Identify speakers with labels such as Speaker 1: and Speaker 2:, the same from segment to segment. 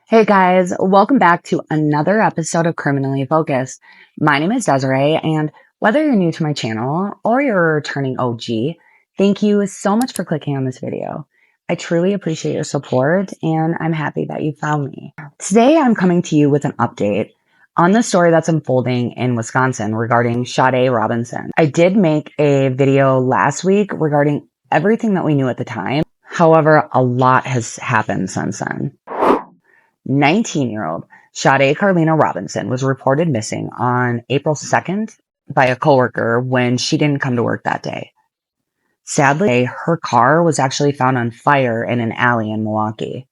Speaker 1: Hey guys, welcome back to another episode of Criminally Focused. My name is Desiree, and whether you're new to my channel or you're a returning OG, thank you so much for clicking on this video. I truly appreciate your support, and I'm happy that you found me. Today, I'm coming to you with an update on the story that's unfolding in Wisconsin regarding Sade Robinson. I did make a video last week regarding everything that we knew at the time. However, a lot has happened since then. 19-year-old Sade Carlina Robinson was reported missing on April 2nd by a coworker when she didn't come to work that day. Sadly, her car was actually found on fire in an alley in Milwaukee.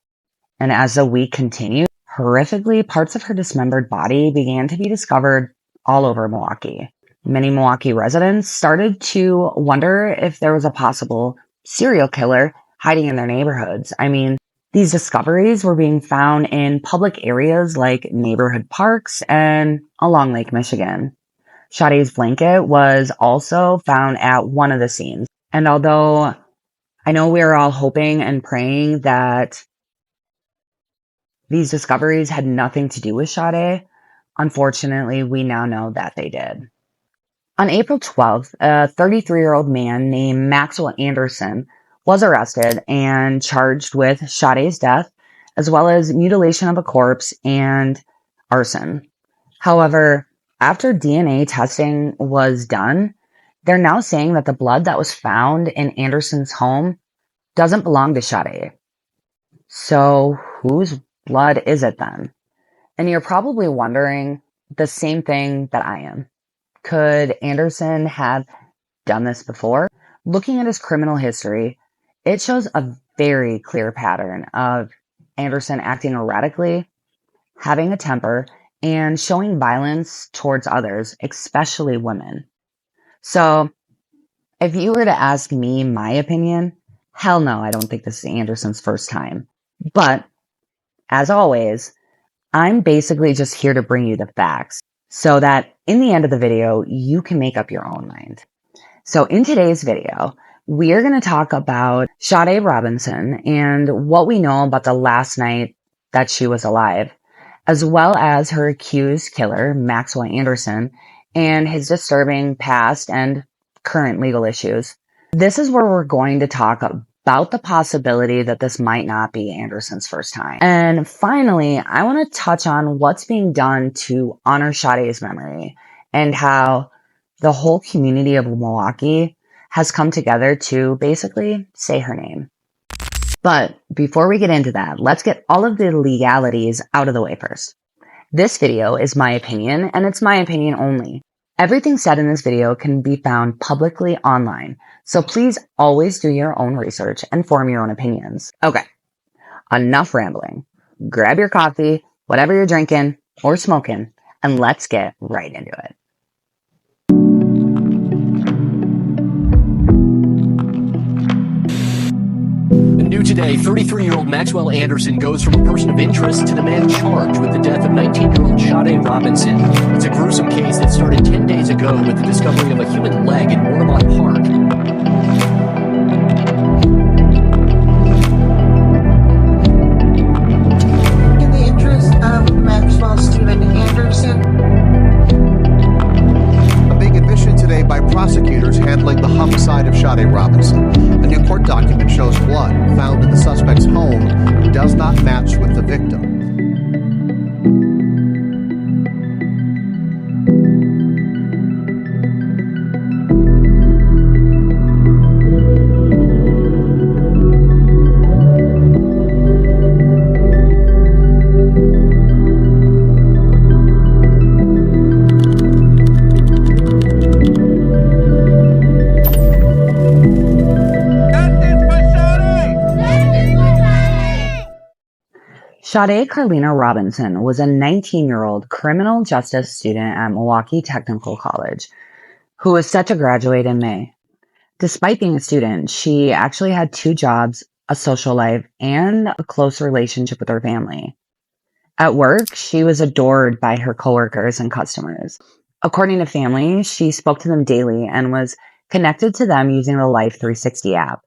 Speaker 1: And as the week continued, horrifically, parts of her dismembered body began to be discovered all over Milwaukee. Many Milwaukee residents started to wonder if there was a possible serial killer hiding in their neighborhoods. These discoveries were being found in public areas like neighborhood parks and along Lake Michigan. Sade's blanket was also found at one of the scenes. And although I know we are all hoping and praying that these discoveries had nothing to do with Sade, unfortunately, we now know that they did. On April 12th, a 33-year-old man named Maxwell Anderson was arrested and charged with Sade's death, as well as mutilation of a corpse and arson. However, after DNA testing was done, they're now saying that the blood that was found in Anderson's home doesn't belong to Sade. So whose blood is it then? And you're probably wondering the same thing that I am. Could Anderson have done this before? Looking at his criminal history, it shows a very clear pattern of Anderson acting erratically, having a temper, and showing violence towards others, especially women. So, if you were to ask me my opinion, hell no, I don't think this is Anderson's first time. But, as always, I'm basically just here to bring you the facts, so that in the end of the video, you can make up your own mind. So, in today's video, we are going to talk about Sade Robinson and what we know about the last night that she was alive, as well as her accused killer, Maxwell Anderson, and his disturbing past and current legal issues. This is where we're going to talk about the possibility that this might not be Anderson's first time. And finally, I want to touch on what's being done to honor Sade's memory and how the whole community of Milwaukee has come together to basically say her name. But before we get into that, let's get all of the legalities out of the way first. This video is my opinion, and it's my opinion only. Everything said in this video can be found publicly online, so please always do your own research and form your own opinions. Okay, enough rambling. Grab your coffee, whatever you're drinking or smoking, and let's get right into it.
Speaker 2: New today, 33-year-old Maxwell Anderson goes from a person of interest to the man charged with the death of 19-year-old Sade Robinson. It's a gruesome case that started 10 days ago with the discovery of a human leg in Mortimer Park.
Speaker 3: In the interest of Maxwell Stephen Anderson.
Speaker 4: A big admission today by prosecutors handling the homicide of Sade Robinson. A new court document shows blood found in the suspect's home does not match with the victim.
Speaker 1: Sade Carlina Robinson was a 19-year-old criminal justice student at Milwaukee Technical College who was set to graduate in May. Despite being a student, she actually had 2 jobs, a social life, and a close relationship with her family. At work, she was adored by her coworkers and customers. According to family, she spoke to them daily and was connected to them using the Life 360 app.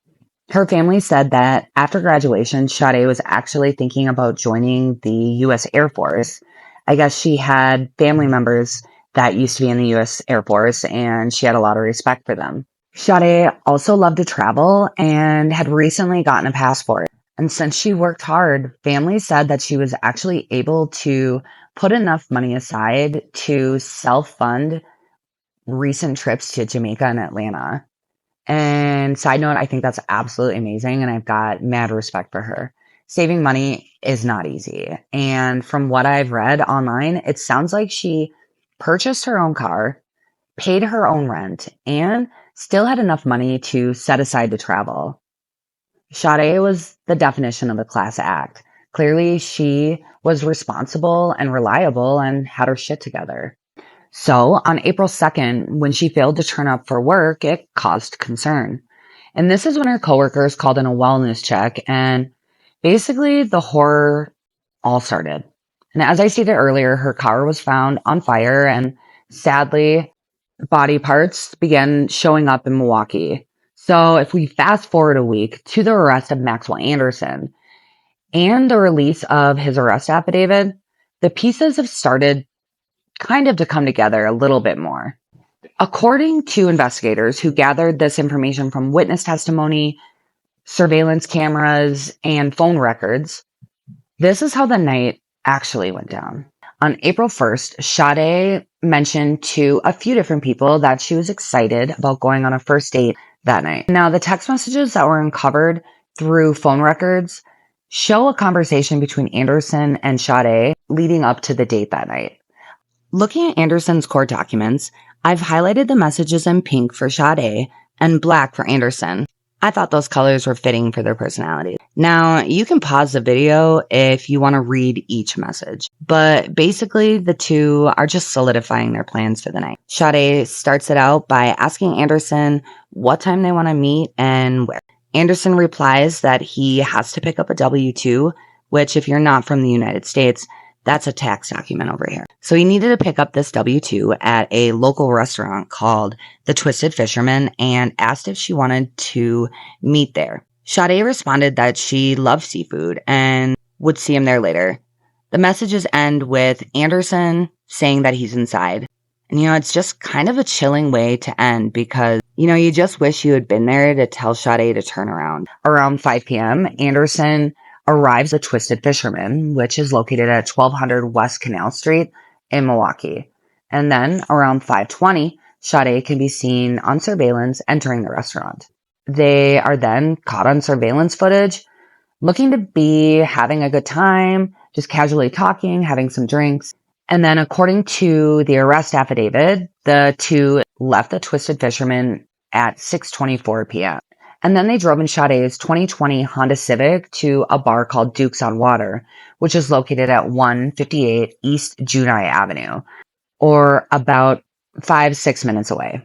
Speaker 1: Her family said that after graduation, Sade was actually thinking about joining the U.S. Air Force. I guess she had family members that used to be in the U.S. Air Force, and she had a lot of respect for them. Sade also loved to travel and had recently gotten a passport. And since she worked hard, family said that she was actually able to put enough money aside to self-fund recent trips to Jamaica and Atlanta. And side note, I think that's absolutely amazing, and I've got mad respect for her. Saving money is not easy. And from what I've read online, it sounds like she purchased her own car, paid her own rent, and still had enough money to set aside to travel. Sade was the definition of a class act. Clearly, she was responsible and reliable and had her shit together. So on April 2nd, when she failed to turn up for work, it caused concern. And this is when her coworkers called in a wellness check, and basically the horror all started. And as I stated earlier, her car was found on fire, and sadly, body parts began showing up in Milwaukee. So if we fast forward a week to the arrest of Maxwell Anderson and the release of his arrest affidavit, the pieces have started kind of to come together a little bit more. According to investigators who gathered this information from witness testimony, surveillance cameras, and phone records, this is how the night actually went down. On April 1st, Sade mentioned to a few different people that she was excited about going on a first date that night. Now, the text messages that were uncovered through phone records show a conversation between Anderson and Sade leading up to the date that night. Looking at Anderson's court documents, I've highlighted the messages in pink for Sade and black for Anderson. I thought those colors were fitting for their personalities. Now, you can pause the video if you want to read each message, but basically the two are just solidifying their plans for the night. Sade starts it out by asking Anderson what time they want to meet and where. Anderson replies that he has to pick up a W-2, which if you're not from the United States, that's a tax document over here. So he needed to pick up this W-2 at a local restaurant called The Twisted Fisherman and asked if she wanted to meet there. Sade responded that she loved seafood and would see him there later. The messages end with Anderson saying that he's inside. And it's just kind of a chilling way to end because, you just wish you had been there to tell Sade to turn around. Around 5 p.m., Anderson arrives at Twisted Fisherman, which is located at 1200 West Canal Street in Milwaukee. And then around 5:20, Sade can be seen on surveillance entering the restaurant. They are then caught on surveillance footage, looking to be having a good time, just casually talking, having some drinks. And then according to the arrest affidavit, the two left the Twisted Fisherman at 6:24 p.m. And then they drove in Sade's 2020 Honda Civic to a bar called Duke's on Water, which is located at 158 East Junai Avenue, or about 5-6 minutes away.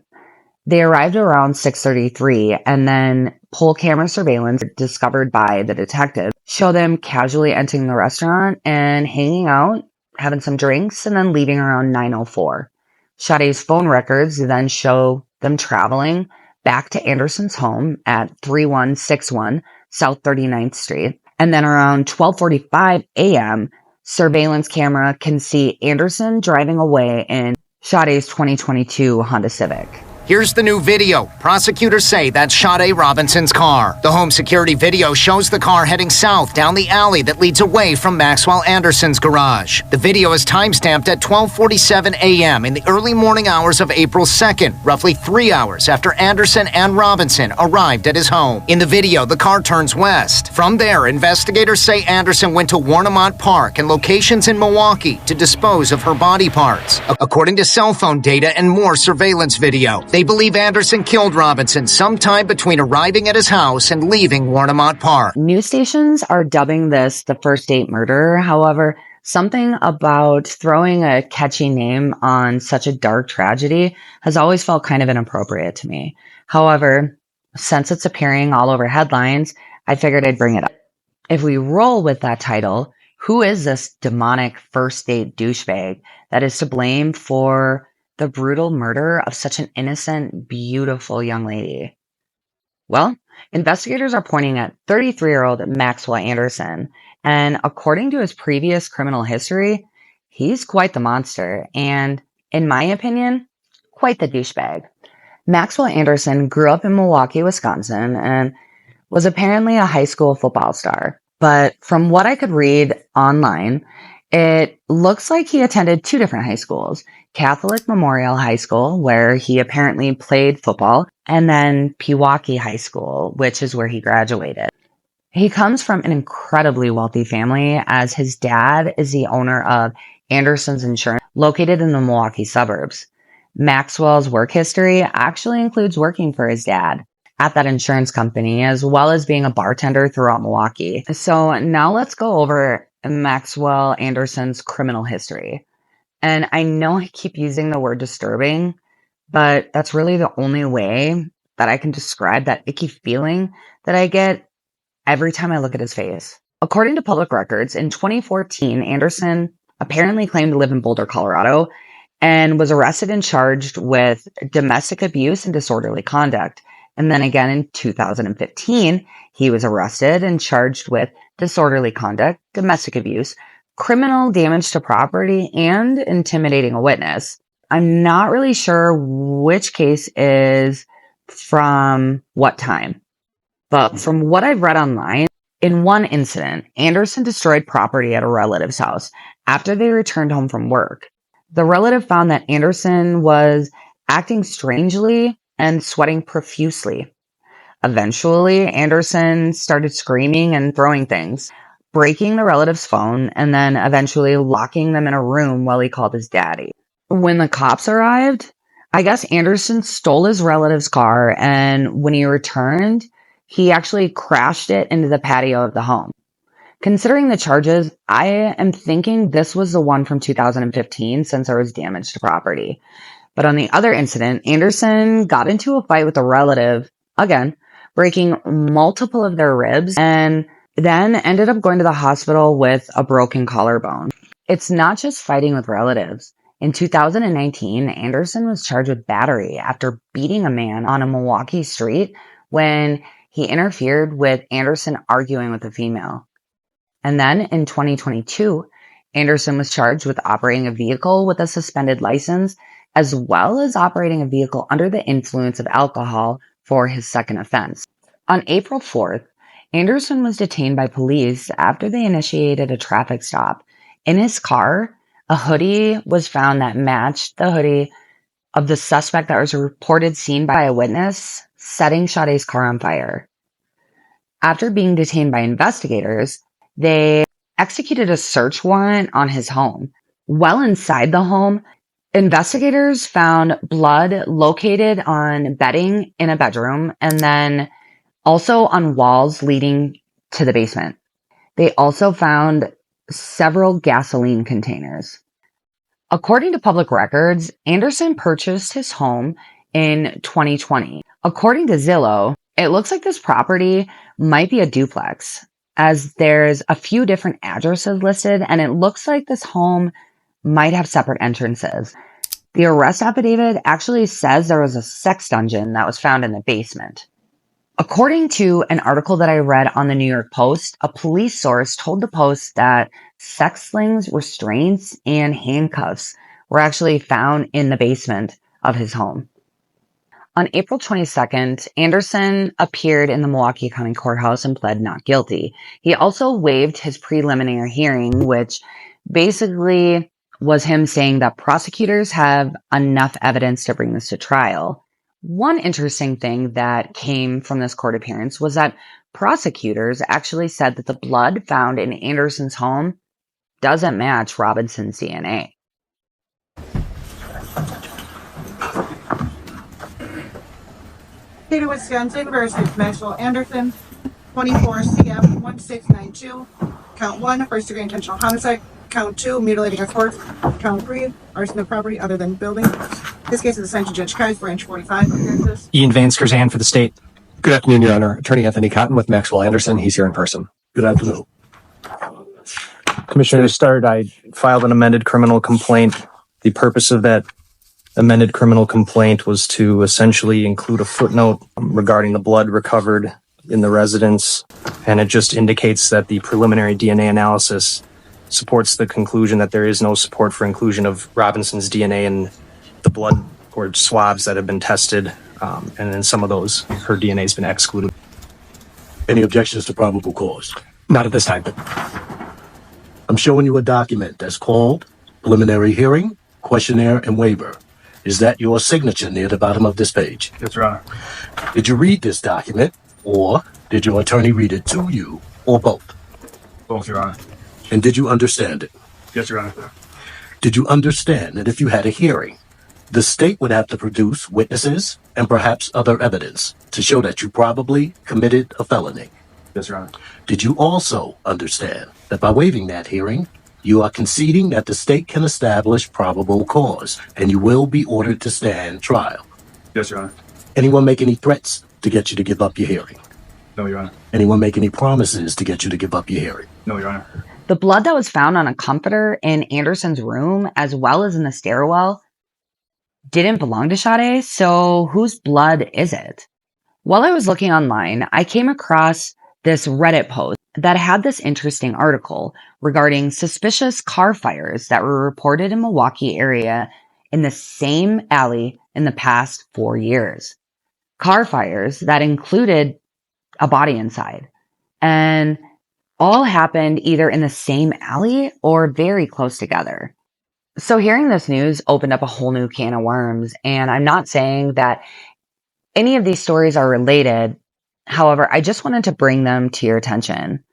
Speaker 1: They arrived around 6:33, and then poll camera surveillance discovered by the detective show them casually entering the restaurant and hanging out, having some drinks, and then leaving around 9:04. Sade's phone records then show them traveling back to Anderson's home at 3161 South 39th Street. And then around 12:45 a.m., surveillance camera can see Anderson driving away in Sade's 2022 Honda Civic.
Speaker 5: Here's the new video. Prosecutors say that's Sade Robinson's car. The home security video shows the car heading south down the alley that leads away from Maxwell Anderson's garage. The video is timestamped at 12:47 a.m. in the early morning hours of April 2nd, roughly 3 hours after Anderson and Robinson arrived at his home. In the video, the car turns west. From there, investigators say Anderson went to Warnemont Park and locations in Milwaukee to dispose of her body parts. According to cell phone data and more surveillance video, they believe Anderson killed Robinson sometime between arriving at his house and leaving Warnemont Park.
Speaker 1: News stations are dubbing this the first date murder. However, something about throwing a catchy name on such a dark tragedy has always felt kind of inappropriate to me. However, since it's appearing all over headlines, I figured I'd bring it up. If we roll with that title, who is this demonic first date douchebag that is to blame for the brutal murder of such an innocent, beautiful young lady? Well, Investigators are pointing at 33-year-old Maxwell Anderson, and according to his previous criminal history, he's quite the monster and, in my opinion, quite the douchebag. Maxwell Anderson grew up in Milwaukee, Wisconsin, and was apparently a high school football star. But from what I could read online, it looks like he attended two different high schools, Catholic Memorial High School, where he apparently played football, and then Pewaukee High School, which is where he graduated. He comes from an incredibly wealthy family, as his dad is the owner of Anderson's Insurance, located in the Milwaukee suburbs. Maxwell's work history actually includes working for his dad at that insurance company, as well as being a bartender throughout Milwaukee. So now let's go over Maxwell Anderson's criminal history. And I know I keep using the word disturbing, but that's really the only way that I can describe that icky feeling that I get every time I look at his face. According to public records, in 2014, Anderson apparently claimed to live in Boulder, Colorado, and was arrested and charged with domestic abuse and disorderly conduct. And then again in 2015, he was arrested and charged with disorderly conduct, domestic abuse, criminal damage to property, and intimidating a witness. I'm not really sure which case is from what time, but from what I've read online, in one incident, Anderson destroyed property at a relative's house after they returned home from work. The relative found that Anderson was acting strangely and sweating profusely. Eventually, Anderson started screaming and throwing things, breaking the relative's phone, and then eventually locking them in a room while he called his daddy. When the cops arrived, I guess Anderson stole his relative's car, and when he returned, he actually crashed it into the patio of the home. Considering the charges, I am thinking this was the one from 2015 since there was damage to property. But on the other incident, Anderson got into a fight with a relative, again, breaking multiple of their ribs, and then ended up going to the hospital with a broken collarbone. It's not just fighting with relatives. In 2019, Anderson was charged with battery after beating a man on a Milwaukee street when he interfered with Anderson arguing with a female. And then in 2022, Anderson was charged with operating a vehicle with a suspended license, as well as operating a vehicle under the influence of alcohol for his second offense. On April 4th, Anderson was detained by police after they initiated a traffic stop. In his car, a hoodie was found that matched the hoodie of the suspect that was reported seen by a witness setting Sade's car on fire. After being detained by investigators, they executed a search warrant on his home. Well inside the home, investigators found blood located on bedding in a bedroom and then also on walls leading to the basement. They also found several gasoline containers. According to public records, Anderson purchased his home in 2020. According to Zillow, it looks like this property might be a duplex, as there's a few different addresses listed, and it looks like this home might have separate entrances. The arrest affidavit actually says there was a sex dungeon that was found in the basement. According to an article that I read on the New York Post, a police source told the Post that sex slings, restraints, and handcuffs were actually found in the basement of his home. On April 22nd, Anderson appeared in the Milwaukee County Courthouse and pled not guilty. He also waived his preliminary hearing, which basically was him saying that prosecutors have enough evidence to bring this to trial. One interesting thing that came from this court appearance was that prosecutors actually said that the blood found in Anderson's home doesn't match Robinson's DNA.
Speaker 3: State of Wisconsin versus Maxwell Anderson, 24 CF 1692. Count 1, first degree intentional homicide. Count 2, mutilating a corpse. Count 3, arson of property other than building. This case is assigned to Judge Kai's branch 45.
Speaker 2: Ian Van Skershan for the state.
Speaker 6: Good afternoon, Your Honor. Attorney Anthony Cotton with Maxwell Anderson. He's here in person. Good afternoon.
Speaker 7: Commissioner, to start, I filed an amended criminal complaint. The purpose of that amended criminal complaint was to essentially include a footnote regarding the blood recovered in the residence, and it just indicates that the preliminary DNA analysis supports the conclusion that there is no support for inclusion of Robinson's DNA in the blood or swabs that have been tested, and in some of those, her DNA has been excluded.
Speaker 8: Any objections to probable cause?
Speaker 6: Not at this time.
Speaker 8: I'm showing you a document that's called Preliminary Hearing, Questionnaire, and Waiver. Is that your signature near the bottom of this page?
Speaker 6: Yes, Your Honor.
Speaker 8: Did you read this document, or did your attorney read it to you, or both?
Speaker 6: Both, Your Honor.
Speaker 8: And did you understand it?
Speaker 6: Yes, Your Honor.
Speaker 8: Did you understand that if you had a hearing, the state would have to produce witnesses and perhaps other evidence to show that you probably committed a felony?
Speaker 6: Yes, Your Honor.
Speaker 8: Did you also understand that by waiving that hearing, you are conceding that the state can establish probable cause and you will be ordered to stand trial?
Speaker 6: Yes, Your Honor.
Speaker 8: Anyone make any threats to get you to give up your hearing?
Speaker 6: No, Your Honor.
Speaker 8: Anyone make any promises to get you to give up your hearing?
Speaker 6: No, Your Honor.
Speaker 1: The blood that was found on a comforter in Anderson's room, as well as in the stairwell, didn't belong to Sade, so whose blood is it? While I was looking online, I came across this Reddit post that had this interesting article regarding suspicious car fires that were reported in Milwaukee area in the same alley in the past 4 years. Car fires that included a body inside, and all happened either in the same alley or very close together. So hearing this news opened up a whole new can of worms, and I'm not saying that any of these stories are related. However, I just wanted to bring them to your attention.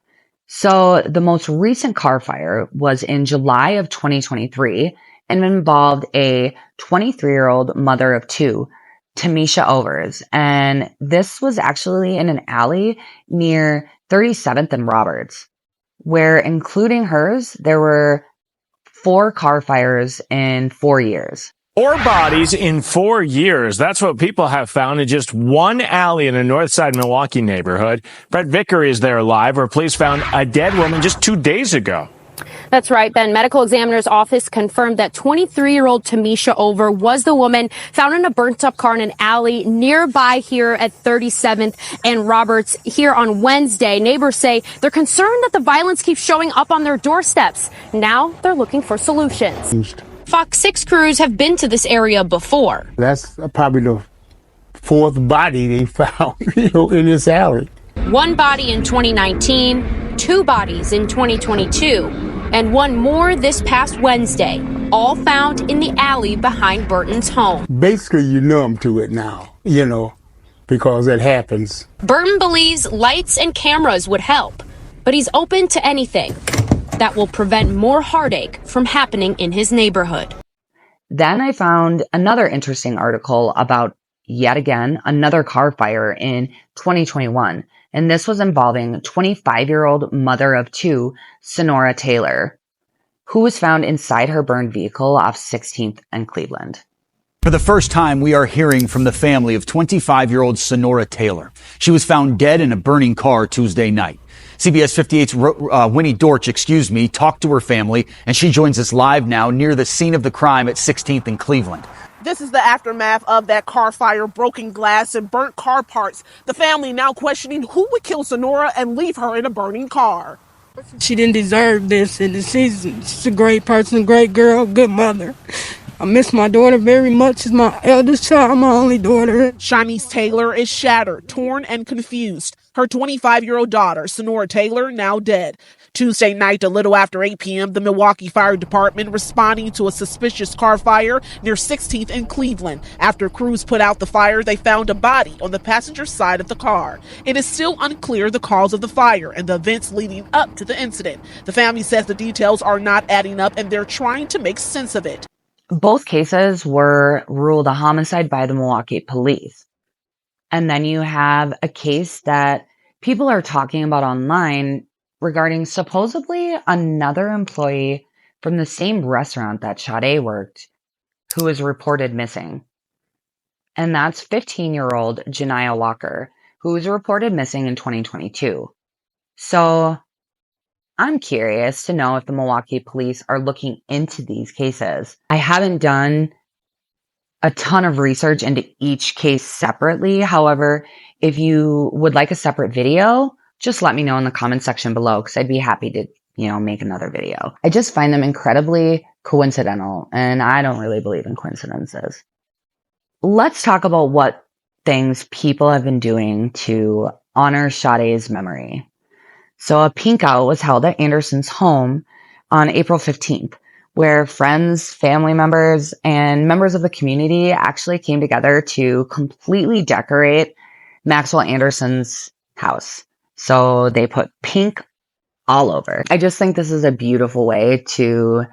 Speaker 1: So the most recent car fire was in July of 2023 and involved a 23-year-old mother of two, Tamisha Overs. And this was actually in an alley near 37th and Roberts, where including hers, there were 4 car fires in 4 years.
Speaker 9: 4 bodies in 4 years. That's what people have found in just one alley in a north side Milwaukee neighborhood. Brett Vickery is there live, where police found a dead woman just 2 days ago.
Speaker 10: That's right, Ben. Medical examiner's office confirmed that 23-year-old Tamisha Over was the woman found in a burnt-up car in an alley nearby here at 37th and Roberts here on Wednesday. Neighbors say they're concerned that the violence keeps showing up on their doorsteps. Now they're looking for solutions. Fox 6 crews have been to this area before.
Speaker 11: That's probably the 4th body they found, in this alley.
Speaker 10: 1 body in 2019, 2 bodies in 2022, and 1 more this past Wednesday, all found in the alley behind Burton's home.
Speaker 11: Basically, you're numb to it now, because it happens.
Speaker 10: Burton believes lights and cameras would help, but he's open to anything that will prevent more heartache from happening in his neighborhood.
Speaker 1: Then I found another interesting article about, yet again, another car fire in 2021. And this was involving 25-year-old mother of 2, Sonora Taylor, who was found inside her burned vehicle off 16th and Cleveland.
Speaker 12: For the first time, we are hearing from the family of 25-year-old Sonora Taylor. She was found dead in a burning car Tuesday night. CBS 58's Winnie Dortch, talked to her family, and she joins us live now near the scene of the crime at 16th and Cleveland.
Speaker 13: This is the aftermath of that car fire, broken glass and burnt car parts. The family now questioning who would kill Sonora and leave her in a burning car.
Speaker 14: She didn't deserve this, and she's a great person, great girl, good mother. I miss my daughter very much. She's my eldest child, my only daughter.
Speaker 13: Shanice Taylor is shattered, torn, and confused. Her 25-year-old daughter, Sonora Taylor, now dead. Tuesday night, a little after 8 p.m., the Milwaukee Fire Department responding to a suspicious car fire near 16th and Cleveland. After crews put out the fire, they found a body on the passenger side of the car. It is still unclear the cause of the fire and the events leading up to the incident. The family says the details are not adding up and they're trying to make sense of it.
Speaker 1: Both cases were ruled a homicide by the Milwaukee police. And then you have a case that people are talking about online regarding supposedly another employee from the same restaurant that Sade worked who was reported missing. And that's 15-year-old Janiyah Walker, who was reported missing in 2022. So I'm curious to know if the Milwaukee police are looking into these cases. I haven't done a ton of research into each case separately. However, if you would like a separate video, just let me know in the comment section below because I'd be happy to, make another video. I just find them incredibly coincidental, and I don't really believe in coincidences. Let's talk about what things people have been doing to honor Sade's memory. So a pink out was held at Anderson's home on April 15th, where friends, family members, and members of the community actually came together to completely decorate Maxwell Anderson's house. So they put pink all over. I just think this is a beautiful way to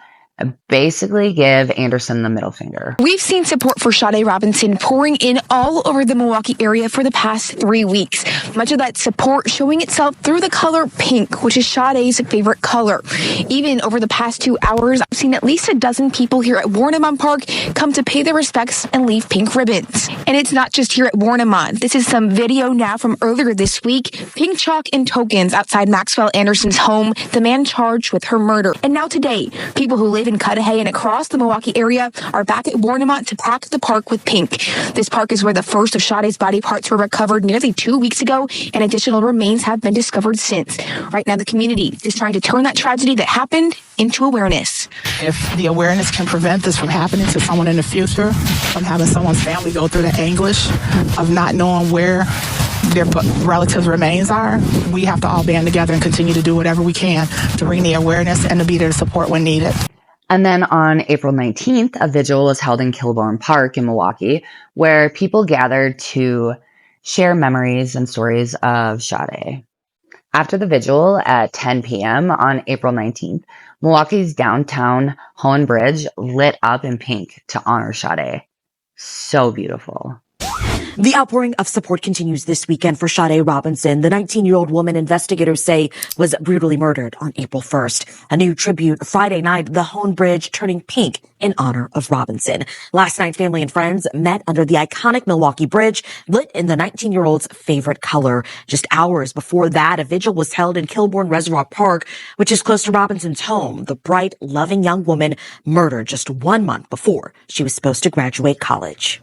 Speaker 1: basically give Anderson the middle finger.
Speaker 15: We've seen support for Sade Robinson pouring in all over the Milwaukee area for the past 3 weeks. Much of that support showing itself through the color pink, which is Sade's favorite color. Even over the past 2 hours, I've seen at least a dozen people here at Warnemont Park come to pay their respects and leave pink ribbons. And it's not just here at Warnemont. This is some video now from earlier this week. Pink chalk and tokens outside Maxwell Anderson's home, the man charged with her murder. And now today, people who live in Cudahy and across the Milwaukee area are back at Warnemont to pack the park with pink. This park is where the first of Sade's body parts were recovered nearly 2 weeks ago, and additional remains have been discovered since. Right now, the community is trying to turn that tragedy that happened into awareness.
Speaker 16: If the awareness can prevent this from happening to someone in the future, from having someone's family go through the anguish of not knowing where their relatives' remains are, we have to all band together and continue to do whatever we can to bring the awareness and to be there to support when needed.
Speaker 1: And then on April 19th, a vigil was held in Kilbourne Park in Milwaukee, where people gathered to share memories and stories of Sade. After the vigil at 10 p.m. on April 19th, Milwaukee's downtown Hohen Bridge lit up in pink to honor Sade. So beautiful.
Speaker 17: The outpouring of support continues this weekend for Sade Robinson, the 19-year-old woman investigators say was brutally murdered on April 1st. A new tribute Friday night, the Hohen Bridge turning pink in honor of Robinson. Last night, family and friends met under the iconic Milwaukee Bridge, lit in the 19-year-old's favorite color. Just hours before that, a vigil was held in Kilbourne Reservoir Park, which is close to Robinson's home. The bright, loving young woman murdered just 1 month before she was supposed to graduate college.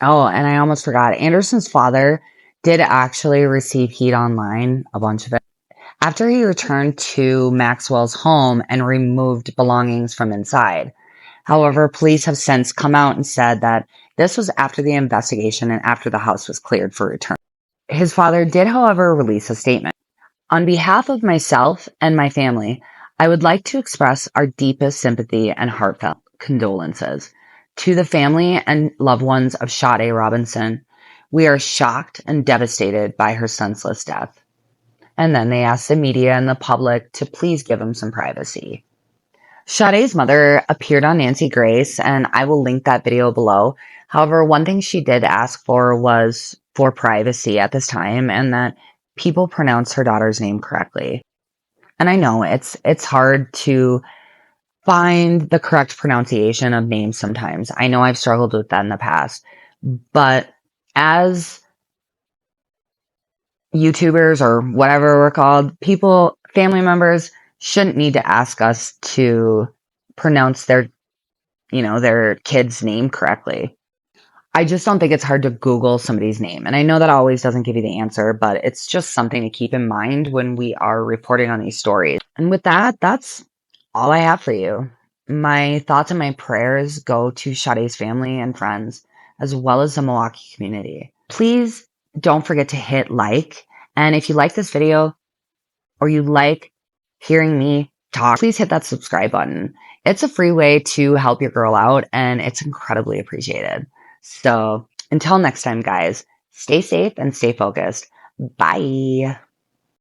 Speaker 1: Oh, and I almost forgot. Anderson's father did actually receive heat online, a bunch of it, after he returned to Maxwell's home and removed belongings from inside. However, police have since come out and said that this was after the investigation and after the house was cleared for return. His father did, however, release a statement. On behalf of myself and my family, I would like to express our deepest sympathy and heartfelt condolences to the family and loved ones of Sade Robinson. We are shocked and devastated by her senseless death. And then they asked the media and the public to please give him some privacy. Sade's mother appeared on Nancy Grace, and I will link that video below. However, one thing she did ask for was for privacy at this time, and that people pronounce her daughter's name correctly. And I know it's hard to find the correct pronunciation of names sometimes. I know I've struggled with that in the past, but as YouTubers or whatever we're called, people, family members shouldn't need to ask us to pronounce their kid's name correctly. I just don't think it's hard to Google somebody's name. And I know that always doesn't give you the answer, but it's just something to keep in mind when we are reporting on these stories. And with that, that's all I have for you. My thoughts and my prayers go to Sade's family and friends, as well as the Milwaukee community. Please don't forget to hit like. And if you like this video or you like hearing me talk, please hit that subscribe button. It's a free way to help your girl out, and it's incredibly appreciated. So until next time, guys, stay safe and stay focused. Bye.